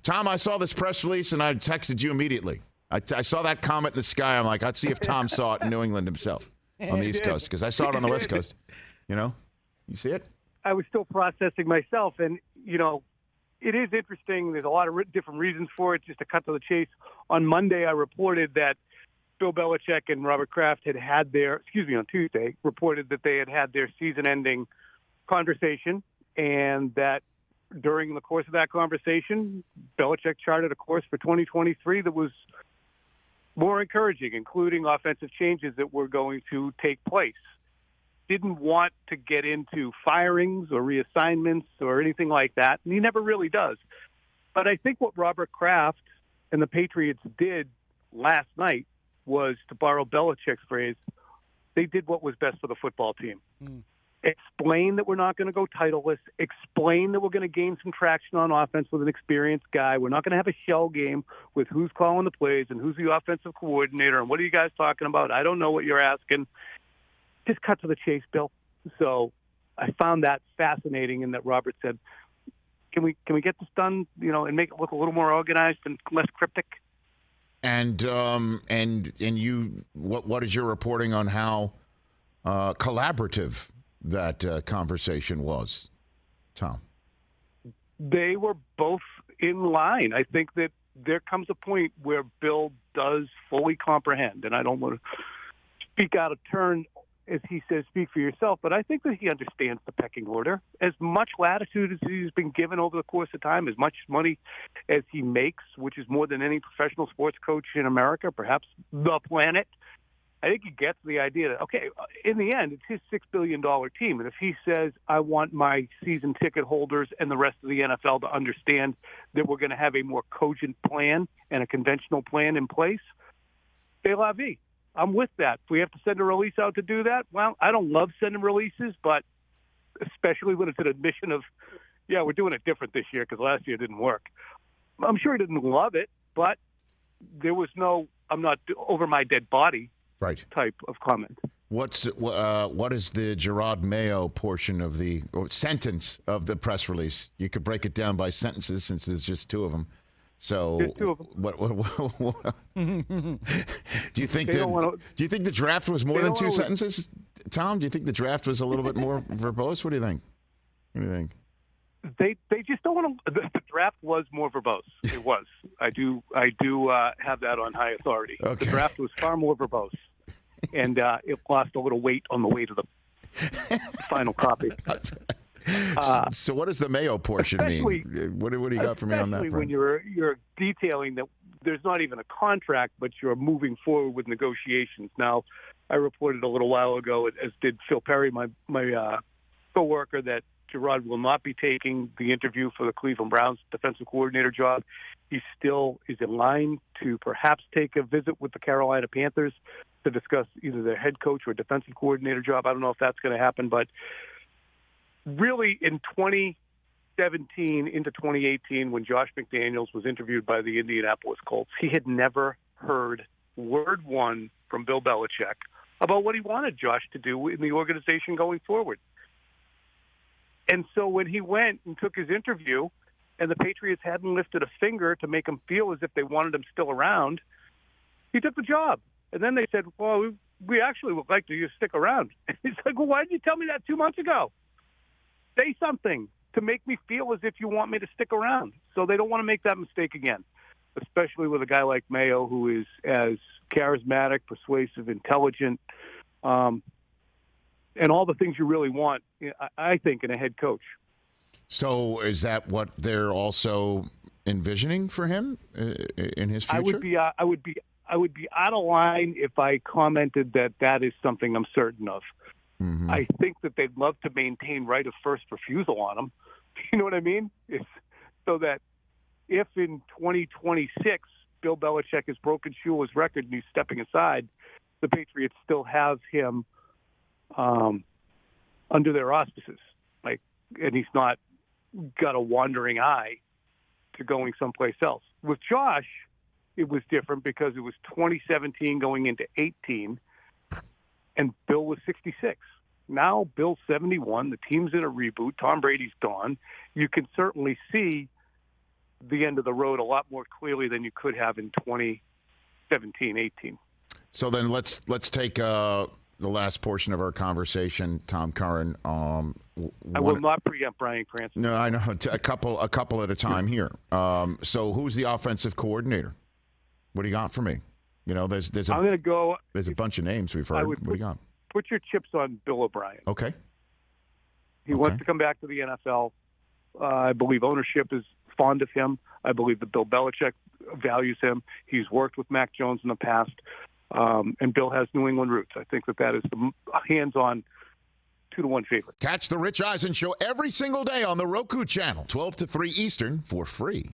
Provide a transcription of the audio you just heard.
Tom, I saw this press release, and I texted you immediately. I saw that comment in the sky. I'm like, I'd see if Tom saw it in New England himself on the East Coast, because I saw it on the West Coast. You see it? I was still processing myself, and, it is interesting. There's a lot of different reasons for it. Just to cut to the chase, on Monday I reported that Bill Belichick and Robert Kraft on Tuesday, reported that they had their season-ending conversation, and that during the course of that conversation, Belichick charted a course for 2023 that was more encouraging, including offensive changes that were going to take place. Didn't want to get into firings or reassignments or anything like that, and he never really does. But I think what Robert Kraft and the Patriots did last night was, to borrow Belichick's phrase, they did what was best for the football team. Explain that we're not going to go titleless. Explain that we're going to gain some traction on offense with an experienced guy. We're not going to have a shell game with who's calling the plays and who's the offensive coordinator and what are you guys talking about? I don't know what you're asking. Just cut to the chase, Bill. So I found that fascinating, in that Robert said, "Can we get this done? And make it look a little more organized and less cryptic." And you, what is your reporting on how collaborative that conversation was, Tom? They were both in line. I think that there comes a point where Bill does fully comprehend, and I don't want to speak out of turn, as he says, speak for yourself, but I think that he understands the pecking order. As much latitude as he's been given over the course of time, as much money as he makes, which is more than any professional sports coach in America, perhaps the planet, I think he gets the idea that, okay, in the end, it's his $6 billion team. And if he says, I want my season ticket holders and the rest of the NFL to understand that we're going to have a more cogent plan and a conventional plan in place, c'est la vie. I'm with that. If we have to send a release out to do that, well, I don't love sending releases, but especially when it's an admission of, yeah, we're doing it different this year because last year it didn't work. I'm sure he didn't love it, but there was no, I'm not over my dead body type of comment. What is the Gerard Mayo portion of the sentence of the press release? You could break it down by sentences since there's just two of them. So, what do you think? Do you think the draft was more than two sentences, Tom? Do you think the draft was a little bit more verbose? What do you think? They just don't want to. The draft was more verbose. It was. I do have that on high authority. Okay. The draft was far more verbose, and it lost a little weight on the way to the final copy. So what does the Mayo portion mean? What do you got for me on that front? When you're detailing that there's not even a contract, but you're moving forward with negotiations. Now, I reported a little while ago, as did Phil Perry, my coworker, that Gerard will not be taking the interview for the Cleveland Browns defensive coordinator job. He still is in line to perhaps take a visit with the Carolina Panthers to discuss either their head coach or defensive coordinator job. I don't know if that's going to happen, but really, in 2017 into 2018, when Josh McDaniels was interviewed by the Indianapolis Colts, he had never heard word one from Bill Belichick about what he wanted Josh to do in the organization going forward. And so when he went and took his interview, and the Patriots hadn't lifted a finger to make him feel as if they wanted him still around, he took the job. And then they said, well, we actually would like you to stick around. And he's like, well, why didn't you tell me that 2 months ago? Say something to make me feel as if you want me to stick around. So they don't want to make that mistake again, especially with a guy like Mayo, who is as charismatic, persuasive, intelligent, and all the things you really want, I think, in a head coach. So is that what they're also envisioning for him in his future? I would be out of line if I commented that is something I'm certain of. Mm-hmm. I think that they'd love to maintain right of first refusal on him. You know what I mean? So that if in 2026 Bill Belichick has broken Shula's record and he's stepping aside, the Patriots still have him under their auspices. And he's not got a wandering eye to going someplace else. With Josh, it was different because it was 2017 going into 18, and Bill was 66. Now Bill's 71. The team's in a reboot. Tom Brady's gone. You can certainly see the end of the road a lot more clearly than you could have in 2017, 18. So then let's take the last portion of our conversation, Tom Curran. I will not preempt Brian Cranston. No, I know. A couple at a time here. So who's the offensive coordinator? What do you got for me? You know, there's I'm going to go. There's a bunch of names we've heard. What do you got? Put your chips on Bill O'Brien. Okay. He wants to come back to the NFL. I believe ownership is fond of him. I believe that Bill Belichick values him. He's worked with Mac Jones in the past, and Bill has New England roots. I think that is the hands-on 2-1 favorite. Catch the Rich Eisen Show every single day on the Roku channel, 12 to 3 Eastern, for free.